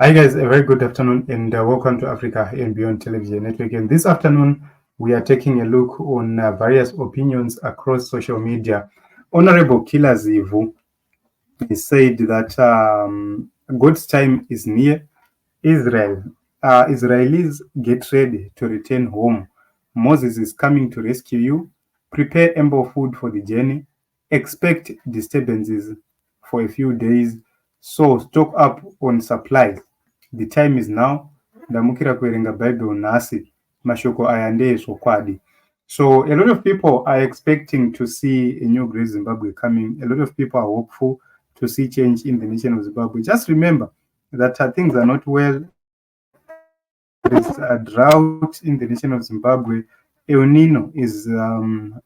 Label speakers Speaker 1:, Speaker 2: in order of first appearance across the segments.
Speaker 1: Hi guys, a very good afternoon and welcome to Africa and Beyond Television Network. And this afternoon, we are taking a look on various opinions across social media. Honorable Killer Zivhu, he said that God's time is near. Israelis, get ready to return home. Moses is coming to rescue you. Prepare ample food for the journey. Expect disturbances for a few days. So stock up on supplies. The time is now. Ndamukira kuerenga Bible nhasi. Mashoko aya ndeezvokwadi. So a lot of people are expecting to see a new great Zimbabwe coming. A lot of people are hopeful to see change in the nation of Zimbabwe. Just remember that things are not well. There is a drought in the nation of Zimbabwe. El Nino is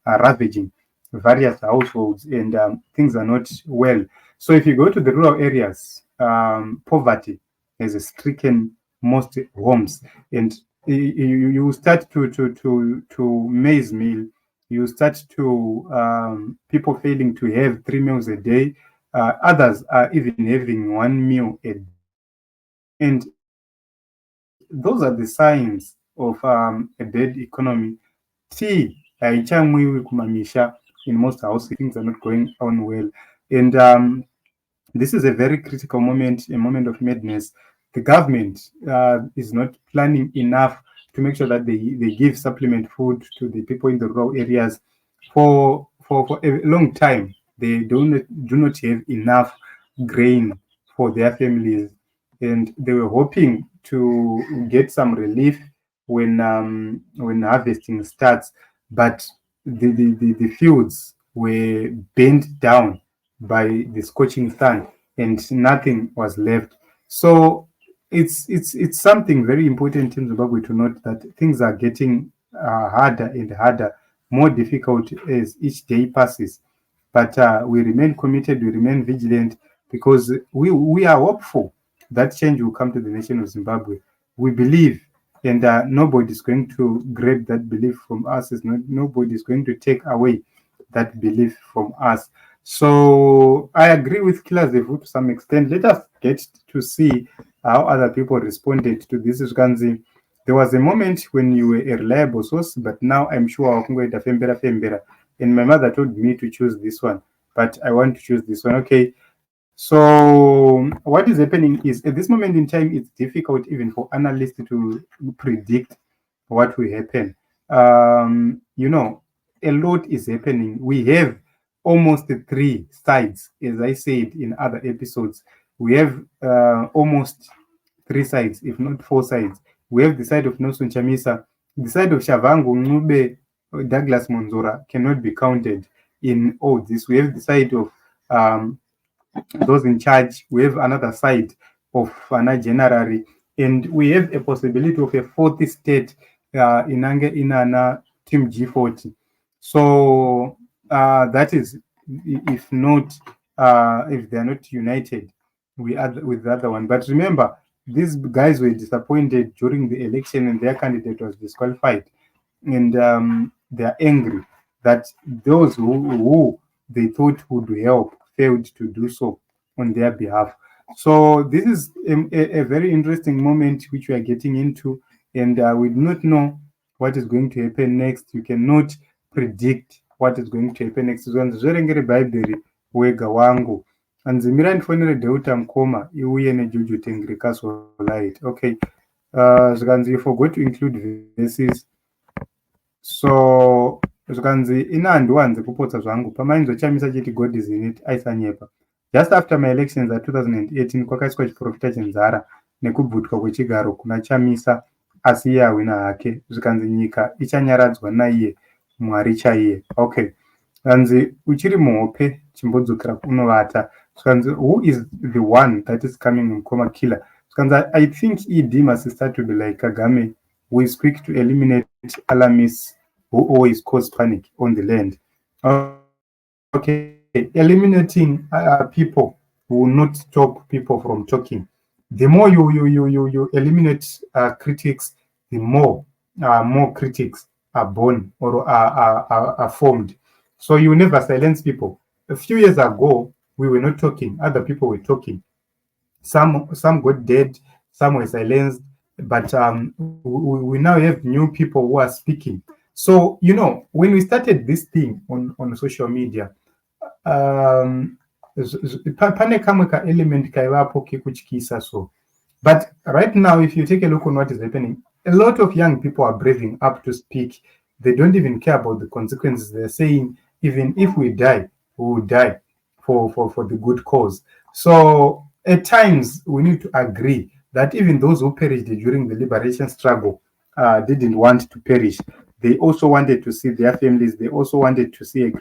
Speaker 1: ravaging various households, and things are not well. So if you go to the rural areas, poverty has stricken most homes, and you start to maize meal. You start to people failing to have 3 meals a day. Others are even having 1 meal a day, and those are the signs of a dead economy. Tea haichamwiwi kumamisha in most houses. Things are not going on well, and this is a very critical moment, a moment of madness. The government is not planning enough to make sure that they give supplement food to the people in the rural areas. For a long time, they do not have enough grain for their families, and they were hoping to get some relief when harvesting starts, but the fields were bent down by the scorching sun, and nothing was left. So it's something very important in Zimbabwe to note that things are getting harder and harder, more difficult as each day passes. But we remain committed, we remain vigilant, because we are hopeful that change will come to the nation of Zimbabwe. We believe, and nobody is going to grab that belief from us. Nobody is going to take away that belief from us. So I agree with Killer Zivhu to some extent. Let us get to see how other people responded to this. There was a moment when you were a reliable source, but now I'm sure Fembera. And my mother told me to choose this one, but I want to choose this one. Okay. So what is happening is at this moment in time, it's difficult even for analysts to predict what will happen. A lot is happening. We have almost three sides, as I said in other episodes. We have almost three sides, if not four sides. We have the side of Nelson Chamisa, the side of Shavangu Ngube, Douglas Monzora cannot be counted in all this. We have the side of those in charge. We have another side of Fana Generary, and we have a possibility of a fourth state in Inana Team G40. So that is, if not, if they are not united with the other one. But remember, these guys were disappointed during the election, and their candidate was disqualified, and they are angry that those who they thought would help failed to do so on their behalf. So this is a very interesting moment which we are getting into, and we do not know what is going to happen next. You cannot predict what is going to happen next. Zverengere bhaibheri wega wangu anzimira ndifonere Dheuta Mukoma iuye neJojo Tengere Light. Okay. Zvikanzi you forgot to include verses. So zvikanzi ina handiwanze kupotsa zvangu pamainzochamisa chiti God is in it aisanyepa. Just after my elections at 2018 kwakaiswa chiprofita chenzara nekubvutwa kwechigaro kuna Chamisa, asi iye hawina hake. Zvikanzi nyika ichanyaradzwa naiye Mwari chaiye. Okay. Zvikanzi uchiri muhope chimbodzokera kunovata. Zvikanzi who is the one that is coming Mukoma killer? Zvikanzi I think ED must start to be like Kagame, who is quick to eliminate alarmists who always cause panic on the land. Okay, eliminating people will not stop people from talking. The more you eliminate critics, the more critics are born or are formed. So you never silence people. A few years ago, we were not talking; other people were talking. Some got dead, some were silenced, but we now have new people who are speaking. So, you know, when we started this thing on social media, pane kamwe ka element kaivapo kekutyisa so. But right now, if you take a look on what is happening, a lot of young people are braving up to speak. They don't even care about the consequences. They're saying, even if we die, we will die for the good cause. So at times, we need to agree that even those who perished during the liberation struggle didn't want to perish. They also wanted to see their families. They also wanted to see a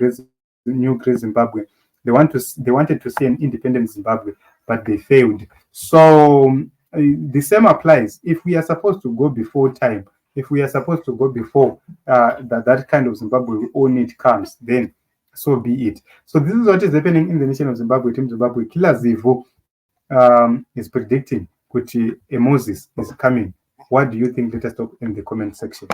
Speaker 1: new great Zimbabwe. They wanted to see an independent Zimbabwe, but they failed. So the same applies. If we are supposed to go before time, if we are supposed to go before that kind of Zimbabwe we all need comes, then so be it. So this is what is happening in the nation of Zimbabwe. Team Zimbabwe, Killer Zivhu is predicting that a Moses is coming. What do you think? Let us talk in the comment section.